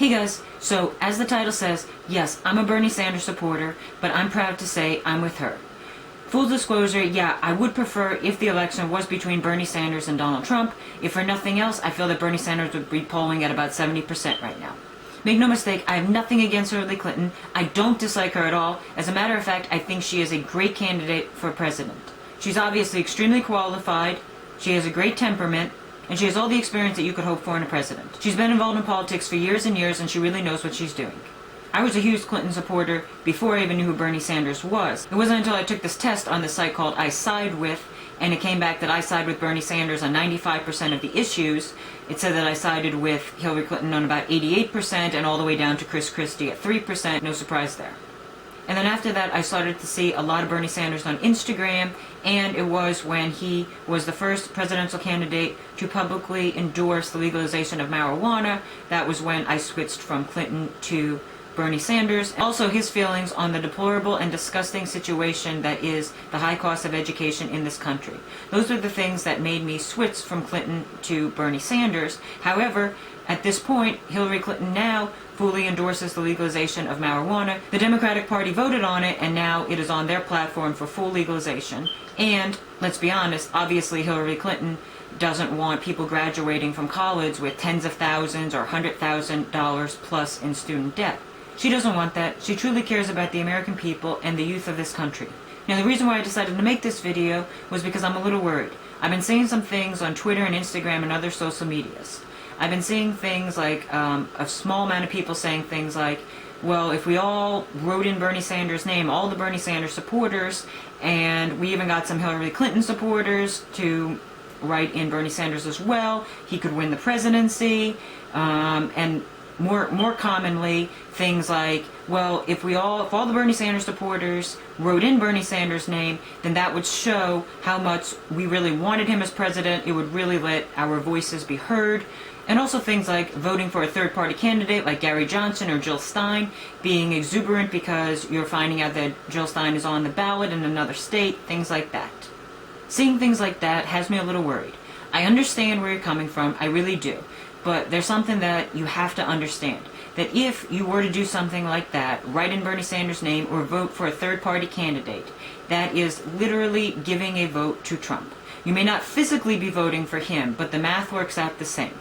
Hey guys, so as the title says, yes, I'm a Bernie Sanders supporter, but I'm proud to say I'm with her. Full disclosure, yeah, I would prefer if the election was between Bernie Sanders and Donald Trump. If for nothing else, I feel that Bernie Sanders would be polling at about 70% right now. Make no mistake, I have nothing against Hillary Clinton. I don't dislike her at all. As a matter of fact, I think she is a great candidate for president. She's obviously extremely qualified, she has a great temperament, and she has all the experience that you could hope for in a president. She's been involved in politics for years and years, and she really knows what she's doing. I was a huge Clinton supporter before I even knew who Bernie Sanders was. It wasn't until I took this test on this site called I Side With, and it came back that I side with Bernie Sanders on 95% of the issues. It said that I sided with Hillary Clinton on about 88% and all the way down to Chris Christie at 3%. No surprise there. And then after that, I started to see a lot of Bernie Sanders on Instagram, and it was when he was the first presidential candidate to publicly endorse the legalization of marijuana. That was when I switched from Clinton to Bernie Sanders. Also, his feelings on the deplorable and disgusting situation that is the high cost of education in this country. Those are the things that made me switch from Clinton to Bernie Sanders. However, at this point, Hillary Clinton now fully endorses the legalization of marijuana. The Democratic Party voted on it, and now it is on their platform for full legalization. And, let's be honest, obviously Hillary Clinton doesn't want people graduating from college with tens of thousands or $100,000 plus in student debt. She doesn't want that. She truly cares about the American people and the youth of this country. Now, the reason why I decided to make this video was because I'm a little worried. I've been seeing some things on Twitter and Instagram and other social medias. I've been seeing things like a small amount of people saying things like, well, if we all wrote in Bernie Sanders' name, all the Bernie Sanders supporters, and we even got some Hillary Clinton supporters to write in Bernie Sanders as well, he could win the presidency, and more commonly, things like, well, if all the Bernie Sanders supporters wrote in Bernie Sanders' name, then that would show how much we really wanted him as president. It would really let our voices be heard. And also things like voting for a third-party candidate like Gary Johnson or Jill Stein, being exuberant because you're finding out that Jill Stein is on the ballot in another state, things like that. Seeing things like that has me a little worried. I understand where you're coming from, I really do. But there's something that you have to understand. That if you were to do something like that, write in Bernie Sanders' name or vote for a third-party candidate, that is literally giving a vote to Trump. You may not physically be voting for him, but the math works out the same.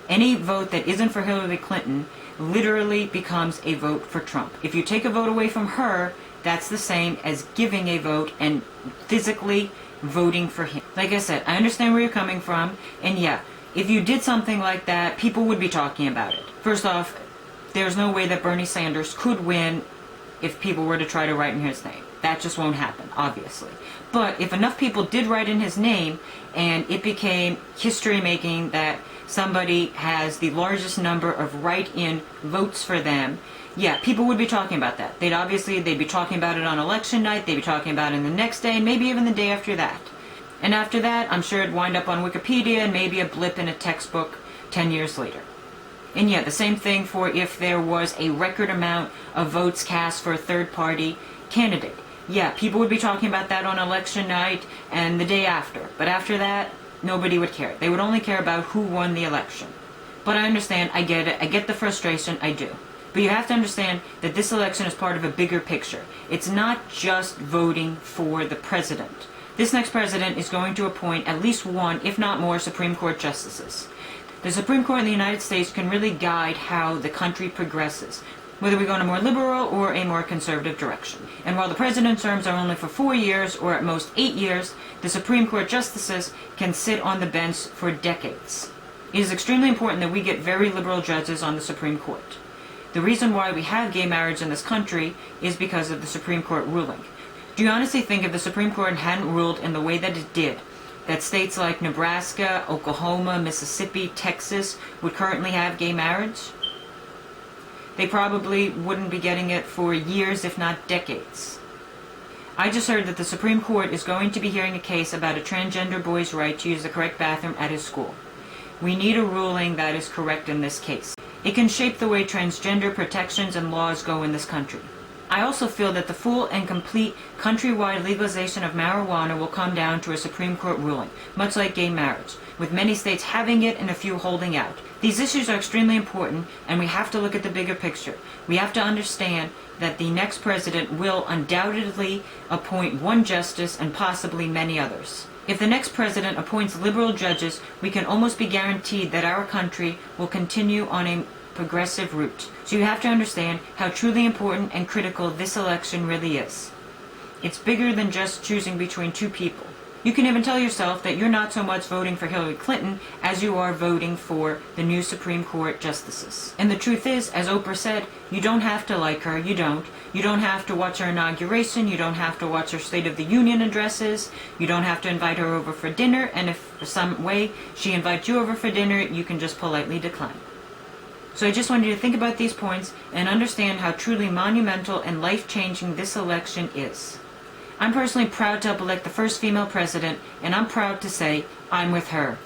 Any vote that isn't for Hillary Clinton literally becomes a vote for Trump. If you take a vote away from her, that's the same as giving a vote and physically voting for him. Like I said, I understand where you're coming from, and yeah, if you did something like that, people would be talking about it. First off, there's no way that Bernie Sanders could win if people were to try to write in his name. That just won't happen, obviously. But if enough people did write in his name, and it became history-making that somebody has the largest number of write-in votes for them, yeah, people would be talking about that. They'd be talking about it on election night, they'd be talking about it the next day, and maybe even the day after that. And after that, I'm sure it'd wind up on Wikipedia and maybe a blip in a textbook 10 years later. And yeah, the same thing for if there was a record amount of votes cast for a third-party candidate. Yeah, people would be talking about that on election night and the day after. But after that, nobody would care. They would only care about who won the election. But I understand, I get it, I get the frustration, I do. But you have to understand that this election is part of a bigger picture. It's not just voting for the president. This next president is going to appoint at least one, if not more, Supreme Court justices. The Supreme Court in the United States can really guide how the country progresses, whether we go in a more liberal or a more conservative direction. And while the president's terms are only for 4 years, or at most 8 years, the Supreme Court justices can sit on the bench for decades. It is extremely important that we get very liberal judges on the Supreme Court. The reason why we have gay marriage in this country is because of the Supreme Court ruling. Do you honestly think if the Supreme Court hadn't ruled in the way that it did, that states like Nebraska, Oklahoma, Mississippi, Texas would currently have gay marriage? They probably wouldn't be getting it for years, if not decades. I just heard that the Supreme Court is going to be hearing a case about a transgender boy's right to use the correct bathroom at his school. We need a ruling that is correct in this case. It can shape the way transgender protections and laws go in this country. I also feel that the full and complete countrywide legalization of marijuana will come down to a Supreme Court ruling, much like gay marriage, with many states having it and a few holding out. These issues are extremely important, and we have to look at the bigger picture. We have to understand that the next president will undoubtedly appoint one justice and possibly many others. If the next president appoints liberal judges, we can almost be guaranteed that our country will continue on a progressive route. So you have to understand how truly important and critical this election really is. It's bigger than just choosing between two people. You can even tell yourself that you're not so much voting for Hillary Clinton as you are voting for the new Supreme Court justices. And the truth is, as Oprah said, you don't have to like her, you don't. You don't have to watch her inauguration, you don't have to watch her State of the Union addresses, you don't have to invite her over for dinner, and if for some way she invites you over for dinner, you can just politely decline. So I just wanted you to think about these points and understand how truly monumental and life-changing this election is. I'm personally proud to help elect the first female president, and I'm proud to say I'm with her.